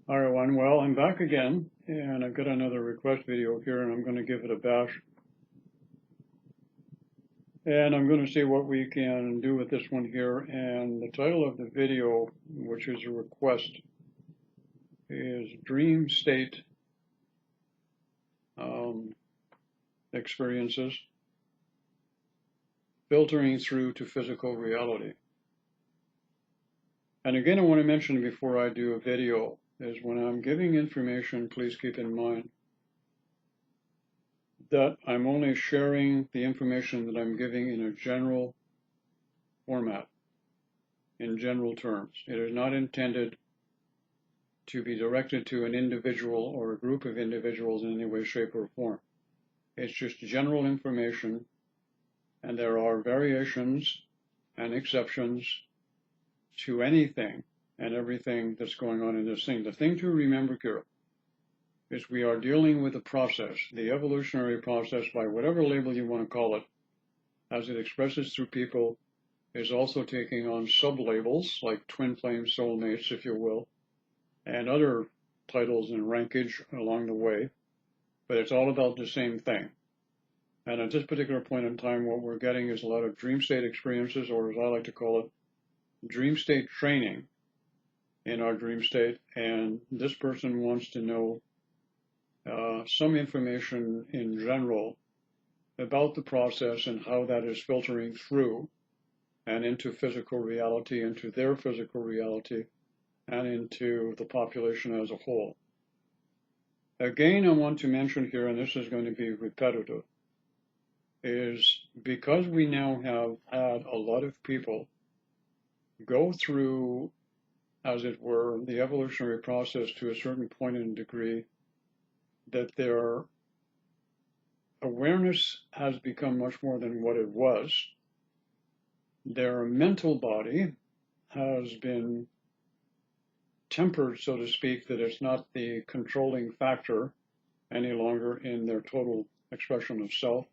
Hi everyone, well, I'm back again, and I've got another request video here, and I'm going to give it a bash. And I'm going to see what we can do with this one here. And the title of the video, which is a request, is Dream State Experiences Filtering Through to Physical Reality. And again, I want to mention before I do a video is when I'm giving information, please keep in mind that I'm only sharing the information that I'm giving in a general format, in general terms. It is not intended to be directed to an individual or a group of individuals in any way, shape, or form. It's just general information, and there are variations and exceptions to anything and everything that's going on in this thing. The thing to remember here is we are dealing with a process, the evolutionary process, by whatever label you want to call it, as it expresses through people, is also taking on sub-labels like twin flame soulmates, if you will, and other titles and rankage along the way, but it's all about the same thing. And at this particular point in time, what we're getting is a lot of dream state experiences, or as I like to call it, dream state training in our dream state. And this person wants to know some information in general about the process and how that is filtering through and into physical reality, into their physical reality, and into the population as a whole. Again, I want to mention here, and this is going to be repetitive, is because we now have had a lot of people go through, as it were, the evolutionary process to a certain point and degree, that their awareness has become much more than what it was. Their mental body has been tempered, so to speak, that it's not the controlling factor any longer in their total expression of self.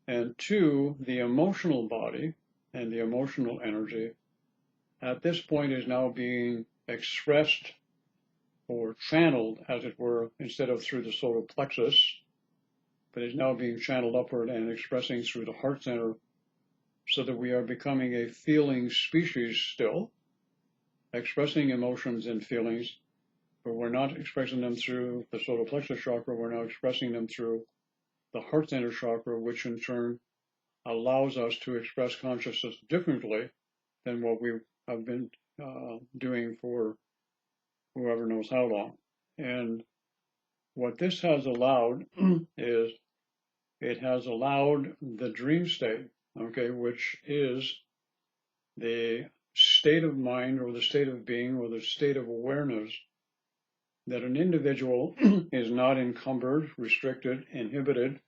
And two, the emotional body and the emotional energy at this point is now being expressed or channeled, as it were, instead of through the solar plexus, but is now being channeled upward and expressing through the heart center, so that we are becoming a feeling species still, expressing emotions and feelings, but we're not expressing them through the solar plexus chakra, we're now expressing them through the heart center chakra, which in turn allows us to express consciousness differently than what we have been doing for whoever knows how long. And what this has allowed is it has allowed the dream state, okay, which is the state of mind or the state of being or the state of awareness that an individual is not encumbered, restricted, inhibited,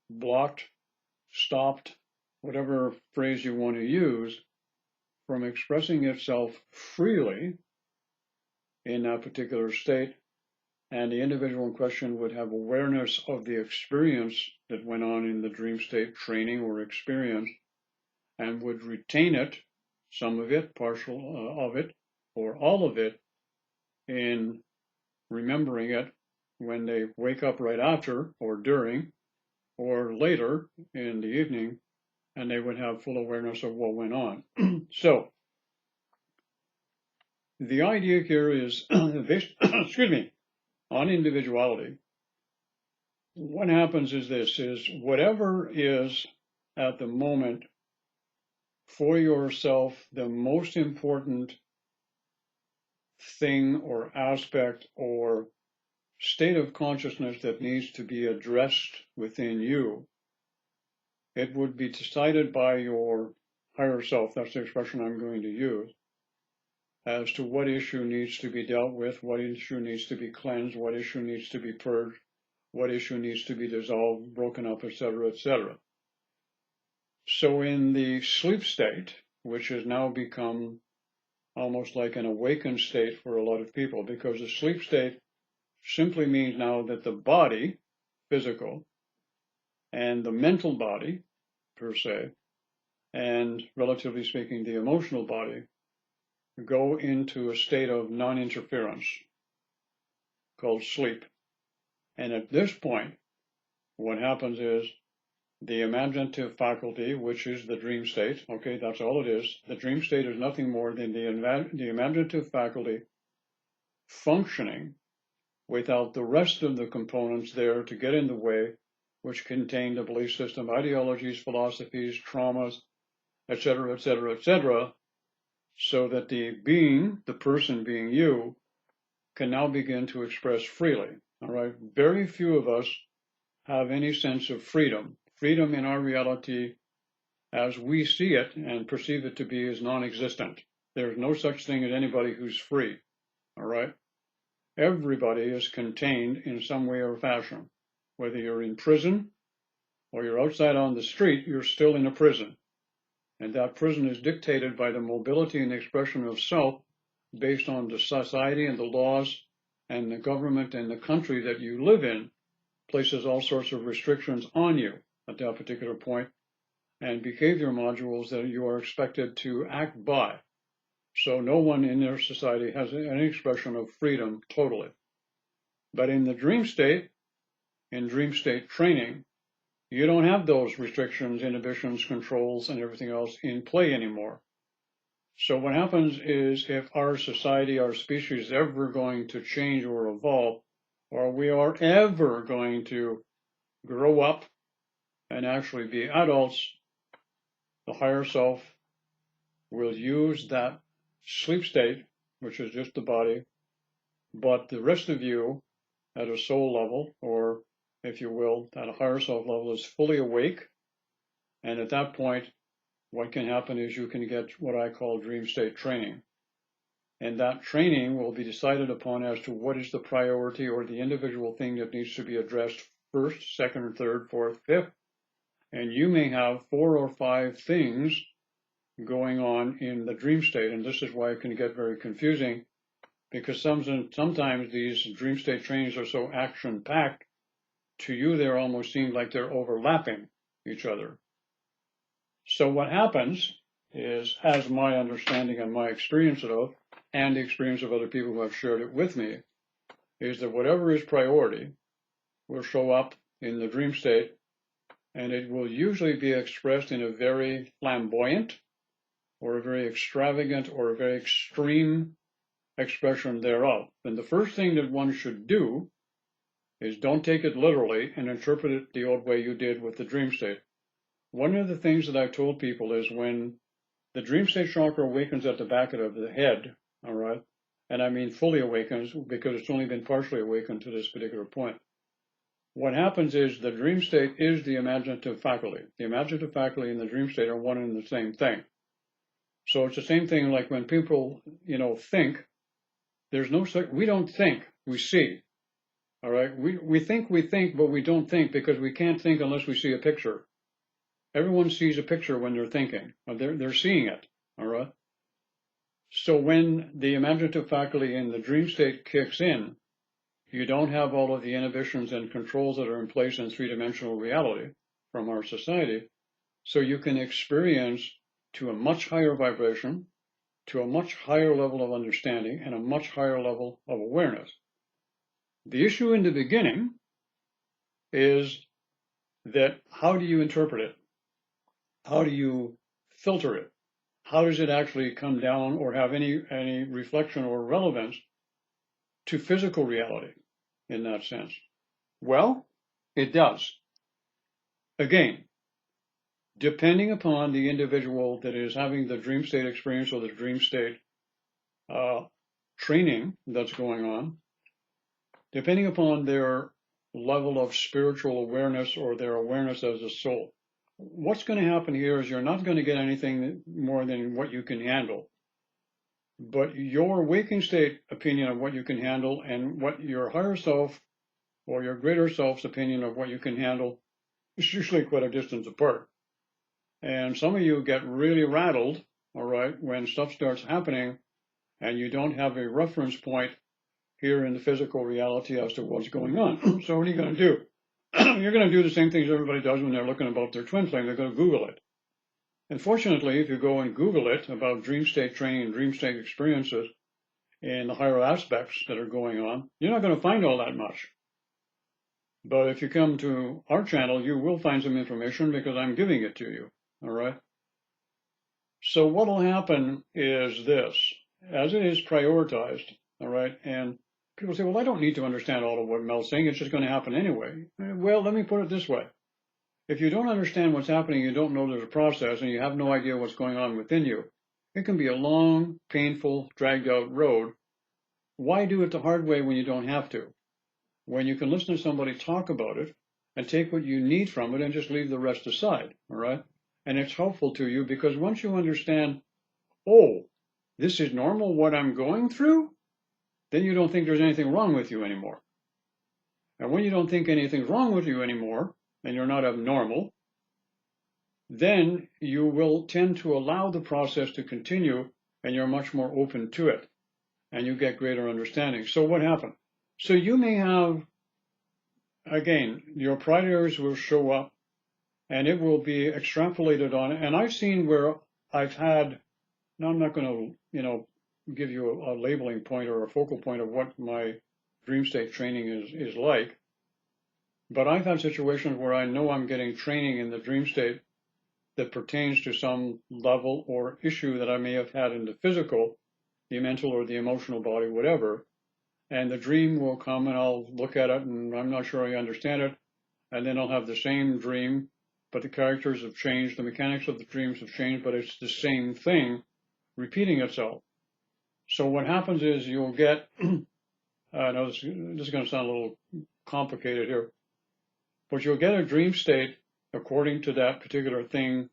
blocked, stopped, whatever phrase you want to use, from expressing itself freely in that particular state. And the individual in question would have awareness of the experience that went on in the dream state training or experience, and would retain it, some of it, partial of it, or all of it, in remembering it when they wake up right after or during or later in the evening, and they would have full awareness of what went on. So the idea here is based, excuse me, on individuality. What happens is this, is whatever is at the moment for yourself the most important thing or aspect or state of consciousness that needs to be addressed within you, it would be decided by your higher self, that's the expression I'm going to use, as to what issue needs to be dealt with, what issue needs to be cleansed, what issue needs to be purged, what issue needs to be dissolved, broken up, etc., etc. So in the sleep state, which has now become almost like an awakened state for a lot of people, because the sleep state simply means now that the body, physical, and the mental body, per se, and relatively speaking, the emotional body, go into a state of non-interference called sleep. And at this point, what happens is the imaginative faculty, which is the dream state, okay, that's all it is. The dream state is nothing more than the imaginative faculty functioning without the rest of the components there to get in the way, which contain the belief system, ideologies, philosophies, traumas, etc., etc., etc., so that the being, the person being you, can now begin to express freely. All right, very few of us have any sense of freedom. Freedom in our reality, as we see it and perceive it to be, is non-existent. There's no such thing as anybody who's free. All right, everybody is contained in some way or fashion. Whether you're in prison or you're outside on the street, you're still in a prison. And that prison is dictated by the mobility and expression of self based on the society and the laws and the government and the country that you live in places all sorts of restrictions on you at that particular point and behavior modules that you are expected to act by. So no one in their society has any expression of freedom totally. But in the dream state, in dream state training, you don't have those restrictions, inhibitions, controls, and everything else in play anymore. So what happens is if our society, our species is ever going to change or evolve, or we are ever going to grow up and actually be adults, the higher self will use that sleep state, which is just the body, but the rest of you at a soul level, or if you will, at a higher self level, is fully awake. And at that point, what can happen is you can get what I call dream state training. And that training will be decided upon as to what is the priority or the individual thing that needs to be addressed first, second, third, fourth, fifth. And you may have 4 or 5 things going on in the dream state. And this is why it can get very confusing, because sometimes these dream state trainings are so action-packed, to you they almost seem like they're overlapping each other. So what happens is, as my understanding and my experience of, and the experience of other people who have shared it with me, is that whatever is priority will show up in the dream state, and it will usually be expressed in a very flamboyant or a very extravagant or a very extreme expression thereof. And the first thing that one should do is don't take it literally and interpret it the old way you did with the dream state. One of the things that I've told people is when the dream state chakra awakens at the back of the head, all right, and I mean fully awakens because it's only been partially awakened to this particular point. What happens is the dream state is the imaginative faculty. The imaginative faculty and the dream state are one and the same thing. So it's the same thing like when people, think, there's no such, we don't think, we see. All right, we think, but we don't think because we can't think unless we see a picture. Everyone sees a picture when they're thinking, or they're seeing it, all right? So when the imaginative faculty in the dream state kicks in, you don't have all of the inhibitions and controls that are in place in three-dimensional reality from our society, so you can experience to a much higher vibration, to a much higher level of understanding, and a much higher level of awareness. The issue in the beginning is that how do you interpret it? How do you filter it? How does it actually come down or have any reflection or relevance to physical reality in that sense? Well, it does. Again, depending upon the individual that is having the dream state experience or the dream state training that's going on, depending upon their level of spiritual awareness or their awareness as a soul. What's going to happen here is you're not going to get anything more than what you can handle. But your waking state opinion of what you can handle and what your higher self or your greater self's opinion of what you can handle is usually quite a distance apart. And some of you get really rattled, all right, when stuff starts happening and you don't have a reference point here in the physical reality as to what's going on. So what are you going to do? You're going to do the same things everybody does when they're looking about their twin flame. They're going to Google it. And fortunately, if you go and Google it about dream state training and dream state experiences and the higher aspects that are going on, you're not going to find all that much. But if you come to our channel, you will find some information because I'm giving it to you. All right. So what will happen is this, as it is prioritized, all right, and people say, well, I don't need to understand all of what Mel's saying. It's just going to happen anyway. Well, let me put it this way. If you don't understand what's happening, you don't know there's a process, and you have no idea what's going on within you, it can be a long, painful, dragged out road. Why do it the hard way when you don't have to? When you can listen to somebody talk about it and take what you need from it and just leave the rest aside, all right? And it's helpful to you because once you understand, oh, this is normal what I'm going through, then you don't think there's anything wrong with you anymore. And when you don't think anything's wrong with you anymore, and you're not abnormal, then you will tend to allow the process to continue and you're much more open to it and you get greater understanding. So what happened? So you may have, again, your priors will show up and it will be extrapolated on. And I've seen where I've had, now I'm not going to, give you a labeling point or a focal point of what my dream state training is like. But I've had situations where I know I'm getting training in the dream state that pertains to some level or issue that I may have had in the physical, the mental or the emotional body, whatever. And the dream will come and I'll look at it and I'm not sure I understand it. And then I'll have the same dream, but the characters have changed. The mechanics of the dreams have changed, but it's the same thing repeating itself. So what happens is you'll get, I know this is going to sound a little complicated here, but you'll get a dream state according to that particular thing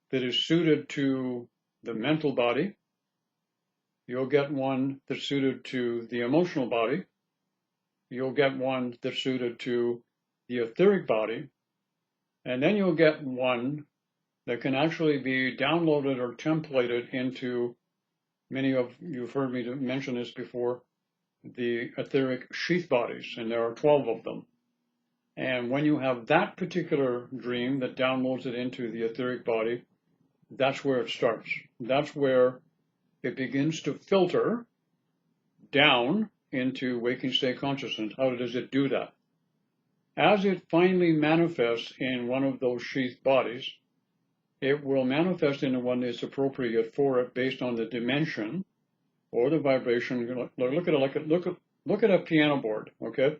that is suited to the mental body. You'll get one that's suited to the emotional body. You'll get one that's suited to the etheric body. And then you'll get one that can actually be downloaded or templated into, many of you've heard me mention this before, the etheric sheath bodies, and there are 12 of them. And when you have that particular dream that downloads it into the etheric body, that's where it starts. That's where it begins to filter down into waking state consciousness. How does it do that? As it finally manifests in one of those sheath bodies, it will manifest into one that's appropriate for it based on the dimension or the vibration. Look at a piano board, okay?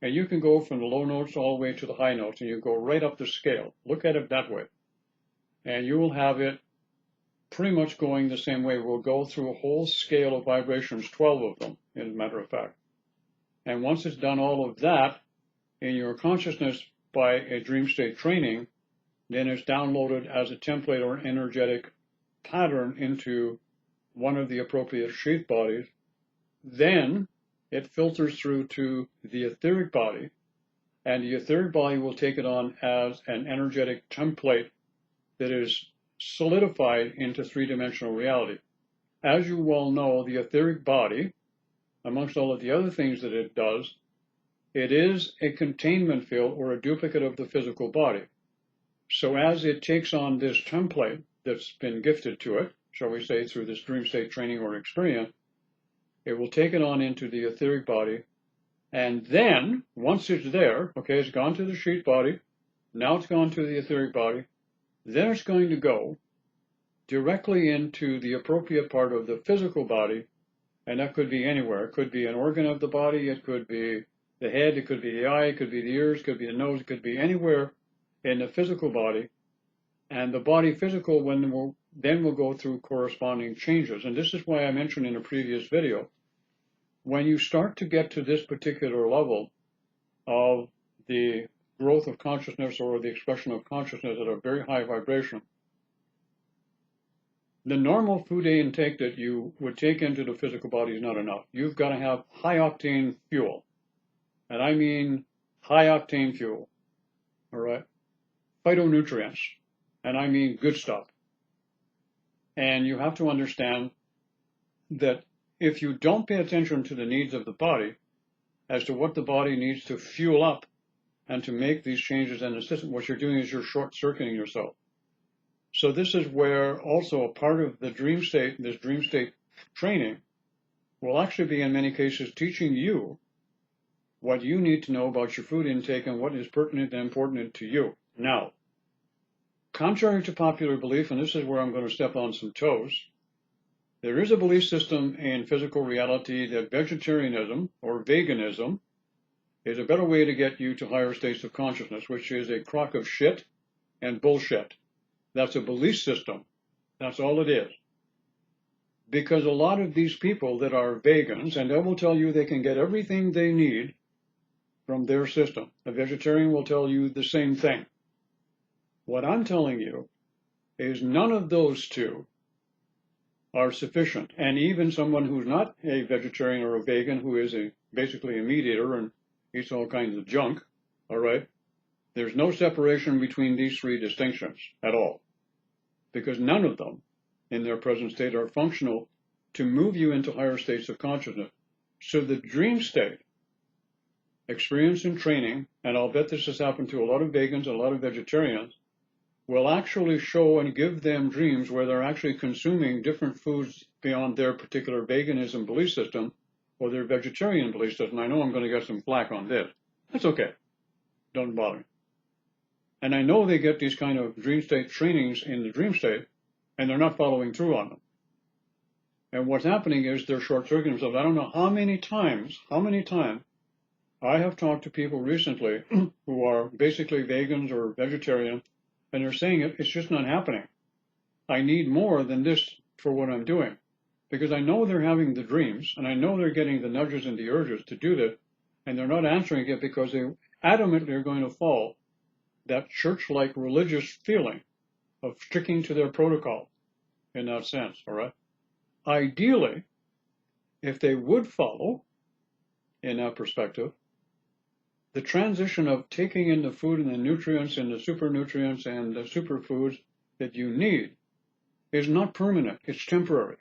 And you can go from the low notes all the way to the high notes, and you go right up the scale. Look at it that way. And you will have it pretty much going the same way. We'll go through a whole scale of vibrations, 12 of them, as a matter of fact. And once it's done all of that in your consciousness by a dream state training, then it's downloaded as a template or an energetic pattern into one of the appropriate sheath bodies. Then it filters through to the etheric body, and the etheric body will take it on as an energetic template that is solidified into three-dimensional reality. As you well know, the etheric body, amongst all of the other things that it does, it is a containment field or a duplicate of the physical body. So as it takes on this template that's been gifted to it, shall we say, through this dream state training or experience, it will take it on into the etheric body. And then, once it's there, okay, it's gone to the sheath body, now it's gone to the etheric body, then it's going to go directly into the appropriate part of the physical body, and that could be anywhere. It could be an organ of the body, it could be the head, it could be the eye, it could be the ears, it could be the nose, it could be anywhere in the physical body. And the body physical then will go through corresponding changes. And this is why I mentioned in a previous video, when you start to get to this particular level of the growth of consciousness or the expression of consciousness at a very high vibration, the normal food intake that you would take into the physical body is not enough. You've got to have high octane fuel. And I mean high octane fuel, all right? Phytonutrients, and I mean good stuff. And you have to understand that if you don't pay attention to the needs of the body as to what the body needs to fuel up and to make these changes in the system, what you're doing is you're short-circuiting yourself. So this is where also a part of the dream state, this dream state training, will actually be in many cases teaching you what you need to know about your food intake and what is pertinent and important to you. Now, contrary to popular belief, and this is where I'm going to step on some toes, there is a belief system in physical reality that vegetarianism or veganism is a better way to get you to higher states of consciousness, which is a crock of shit and bullshit. That's a belief system. That's all it is. Because a lot of these people that are vegans, and they will tell you they can get everything they need from their system. A vegetarian will tell you the same thing. What I'm telling you is none of those two are sufficient. And even someone who's not a vegetarian or a vegan, who is basically a meat eater and eats all kinds of junk, all right, there's no separation between these three distinctions at all. Because none of them in their present state are functional to move you into higher states of consciousness. So the dream state, experience and training, and I'll bet this has happened to a lot of vegans and a lot of vegetarians, will actually show and give them dreams where they're actually consuming different foods beyond their particular veganism belief system or their vegetarian belief system. I know I'm going to get some flack on this. That's okay. Don't bother me. And I know they get these kind of dream state trainings in the dream state, and they're not following through on them. And what's happening is they're short-circuiting themselves. I don't know how many times I have talked to people recently who are basically vegans or vegetarian, and they're saying it's just not happening. I need more than this for what I'm doing. Because I know they're having the dreams, and I know they're getting the nudges and the urges to do this, and they're not answering it because they adamantly are going to follow that church-like religious feeling of sticking to their protocol in that sense, all right? Ideally, if they would follow, in that perspective, the transition of taking in the food and the nutrients and the super nutrients and the superfoods that you need is not permanent, it's temporary.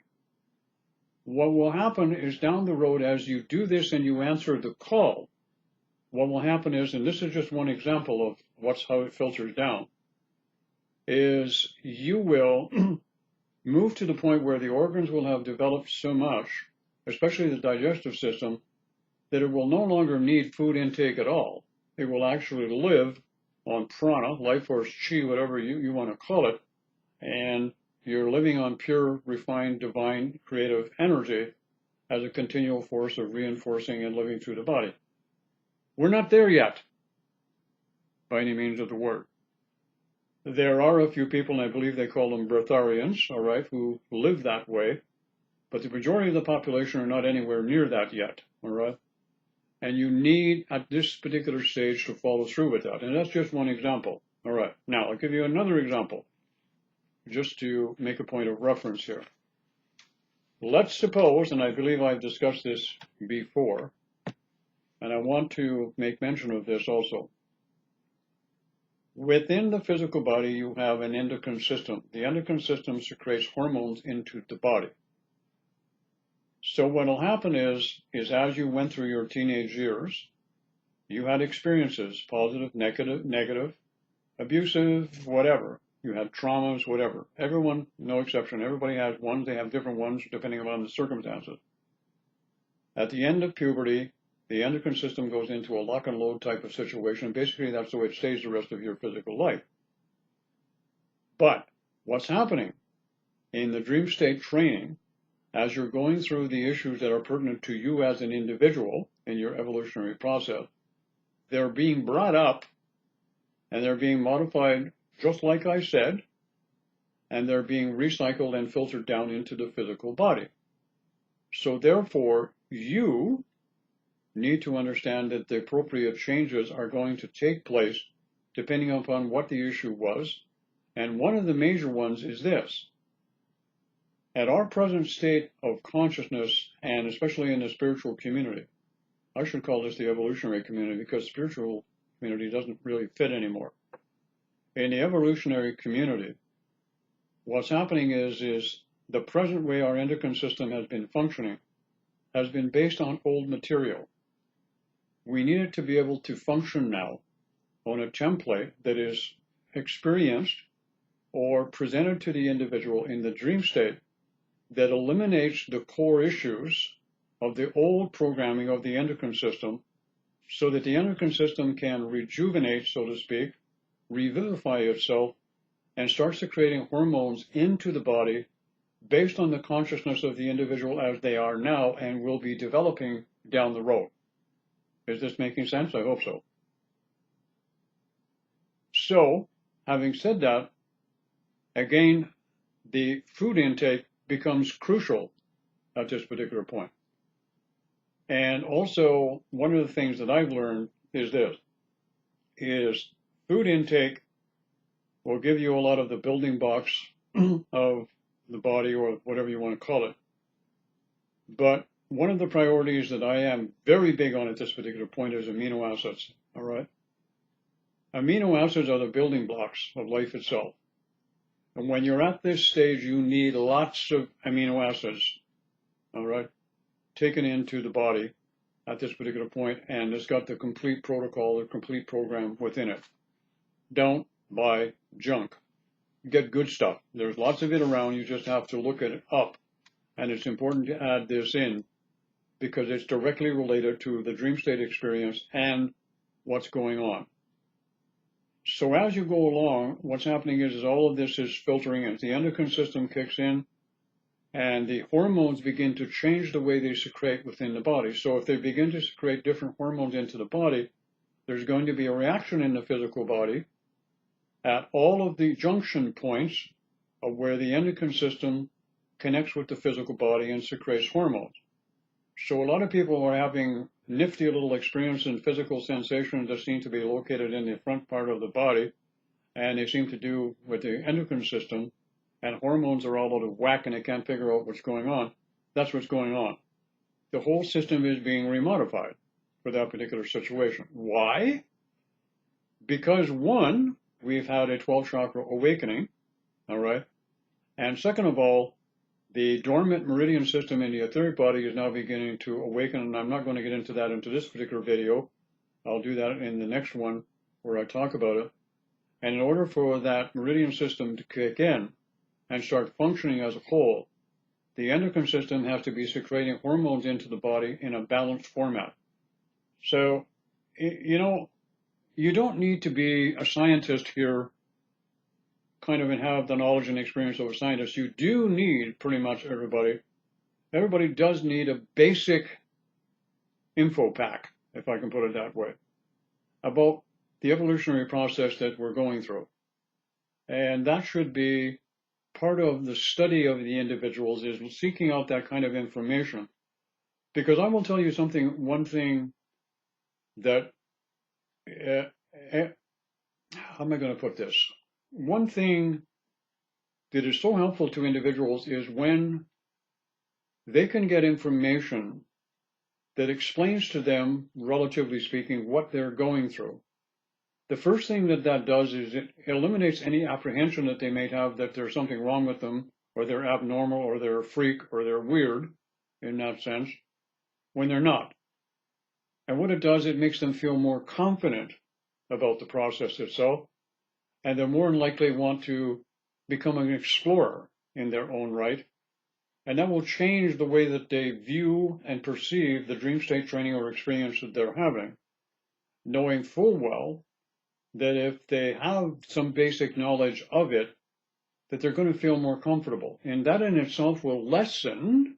What will happen is down the road, as you do this and you answer the call, what will happen is, and this is just one example of how it filters down, is you will move to the point where the organs will have developed so much, especially the digestive system, that it will no longer need food intake at all. It will actually live on prana, life force, chi, whatever you want to call it, and you're living on pure, refined, divine, creative energy as a continual force of reinforcing and living through the body. We're not there yet, by any means of the word. There are a few people, and I believe they call them breatharians, all right, who live that way, but the majority of the population are not anywhere near that yet, all right? And you need, at this particular stage, to follow through with that. And that's just one example, all right? Now, I'll give you another example, just to make a point of reference here. Let's suppose, and I believe I've discussed this before, and I want to make mention of this also. Within the physical body, you have an endocrine system. The endocrine system secretes hormones into the body. So what will happen is as you went through your teenage years, you had experiences, positive, negative, abusive, whatever. You had traumas, whatever. Everyone, no exception, everybody has ones. They have different ones depending upon the circumstances. At the end of puberty, the endocrine system goes into a lock and load type of situation. Basically, that's the way it stays the rest of your physical life. But what's happening in the dream state training, as you're going through the issues that are pertinent to you as an individual in your evolutionary process, they're being brought up and they're being modified just like I said, and they're being recycled and filtered down into the physical body. So therefore, you need to understand that the appropriate changes are going to take place depending upon what the issue was. And one of the major ones is this. At our present state of consciousness, and especially in the spiritual community, I should call this the evolutionary community because spiritual community doesn't really fit anymore. In the evolutionary community, what's happening is the present way our endocrine system has been functioning has been based on old material. We need it to be able to function now on a template that is experienced or presented to the individual in the dream state that eliminates the core issues of the old programming of the endocrine system, so that the endocrine system can rejuvenate, so to speak, revivify itself, and start secreting hormones into the body based on the consciousness of the individual as they are now and will be developing down the road. Is this making sense? I hope so. So, having said that, again, the food intake becomes crucial at this particular point. And also, one of the things that I've learned is this, is food intake will give you a lot of the building blocks of the body, or whatever you want to call it. But one of the priorities that I am very big on at this particular point is amino acids, all right? Amino acids are the building blocks of life itself. And when you're at this stage, you need lots of amino acids, all right, taken into the body at this particular point, and it's got the complete protocol, the complete program within it. Don't buy junk. Get good stuff. There's lots of it around. You just have to look at it up. And it's important to add this in because it's directly related to the dream state experience and what's going on. So as you go along, what's happening is all of this is filtering as the endocrine system kicks in, and the hormones begin to change the way they secrete within the body. So if they begin to secrete different hormones into the body, there's going to be a reaction in the physical body at all of the junction points of where the endocrine system connects with the physical body and secretes hormones. So a lot of people are having nifty little experience in physical sensations that seem to be located in the front part of the body, and they seem to do with the endocrine system, and hormones are all out of whack and they can't figure out what's going on. That's what's going on. The whole system is being remodified for that particular situation. Why? Because one, we've had a 12 chakra awakening, all right? And second of all, the dormant meridian system in the etheric body is now beginning to awaken, and I'm not going to get into that into this particular video. I'll do that in the next one where I talk about it. And in order for that meridian system to kick in and start functioning as a whole, the endocrine system has to be secreting hormones into the body in a balanced format. So, you know, you don't need to be a scientist here, kind of, and have the knowledge and experience of a scientist. You do need, pretty much everybody does need a basic info pack, if I can put it that way, about the evolutionary process that we're going through. And that should be part of the study of the individuals, is seeking out that kind of information. Because I will tell you something, one thing that, how am I going to put this? One thing that is so helpful to individuals is when they can get information that explains to them, relatively speaking, what they're going through. The first thing that that does is it eliminates any apprehension that they may have that there's something wrong with them, or they're abnormal, or they're a freak, or they're weird, in that sense, when they're not. And what it does, it makes them feel more confident about the process itself, and they're more than likely want to become an explorer in their own right. And that will change the way that they view and perceive the dream state training or experience that they're having, knowing full well that if they have some basic knowledge of it, that they're going to feel more comfortable. And that in itself will lessen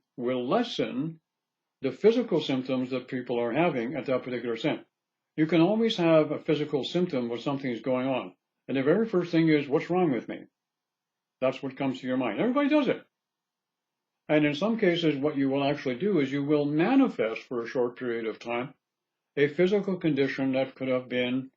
the physical symptoms that people are having at that particular time. You can always have a physical symptom where something is going on. And the very first thing is, what's wrong with me? That's what comes to your mind. Everybody does it. And in some cases, what you will actually do is you will manifest for a short period of time a physical condition that could have been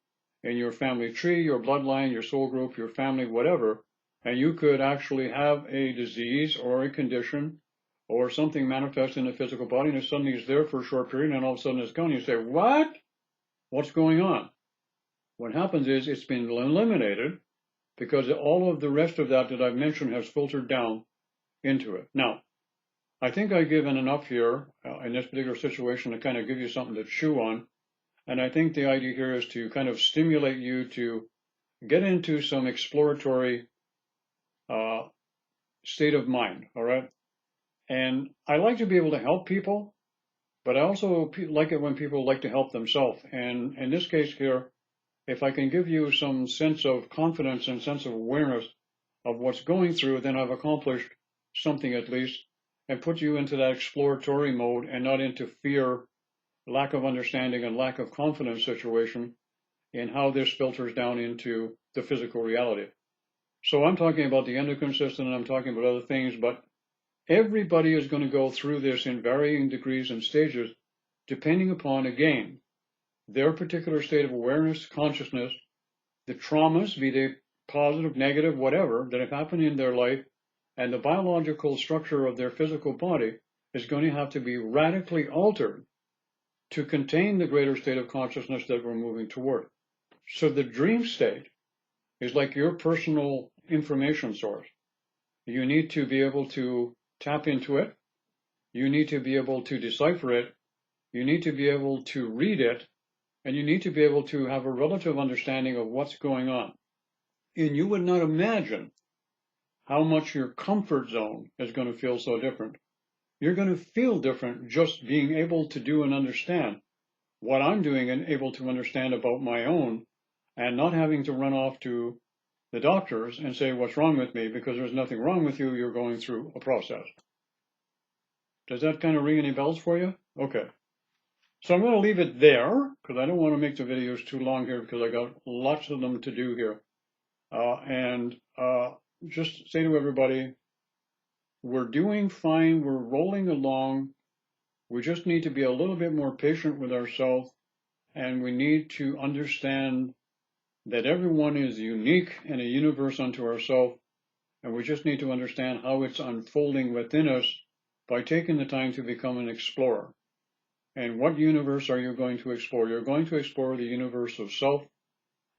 in your family tree, your bloodline, your soul group, your family, whatever. And you could actually have a disease or a condition or something manifest in the physical body, and it suddenly is there for a short period, and all of a sudden it's gone. You say, what? What's going on? What happens is it's been eliminated because all of the rest of that I've mentioned has filtered down into it. Now, I think I've given enough here in this particular situation to kind of give you something to chew on. And I think the idea here is to kind of stimulate you to get into some exploratory state of mind, all right? And I like to be able to help people, but I also like it when people like to help themselves. And in this case here, if I can give you some sense of confidence and sense of awareness of what's going through, then I've accomplished something at least, and put you into that exploratory mode and not into fear, lack of understanding, and lack of confidence situation in how this filters down into the physical reality. So I'm talking about the endocrine system and I'm talking about other things, but everybody is going to go through this in varying degrees and stages, depending upon, again, their particular state of awareness, consciousness, the traumas, be they positive, negative, whatever, that have happened in their life, and the biological structure of their physical body is going to have to be radically altered to contain the greater state of consciousness that we're moving toward. So the dream state is like your personal information source. You need to be able to tap into it. You need to be able to decipher it. You need to be able to read it. And you need to be able to have a relative understanding of what's going on. And you would not imagine how much your comfort zone is going to feel so different. You're going to feel different just being able to do and understand what I'm doing and able to understand about my own, and not having to run off to the doctors and say what's wrong with me, because there's nothing wrong with you, you're going through a process. Does that kind of ring any bells for you? Okay. So I'm going to leave it there because I don't want to make the videos too long here because I got lots of them to do here. And just say to everybody, we're doing fine, we're rolling along. We just need to be a little bit more patient with ourselves, and we need to understand that everyone is unique and a universe unto ourselves, and we just need to understand how it's unfolding within us by taking the time to become an explorer. And what universe are you going to explore? You're going to explore the universe of self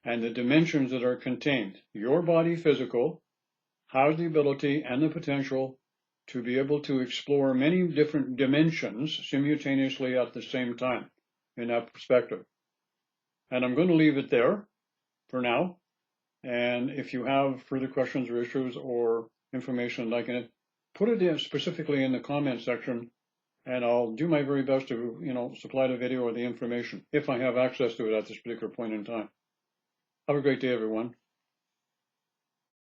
and the dimensions that are contained. Your body, physical, has the ability and the potential to be able to explore many different dimensions simultaneously at the same time in that perspective. And I'm going to leave it there for now. And if you have further questions or issues or information like it, put it in specifically in the comment section, and I'll do my very best to, supply the video or the information if I have access to it at this particular point in time. Have a great day, everyone.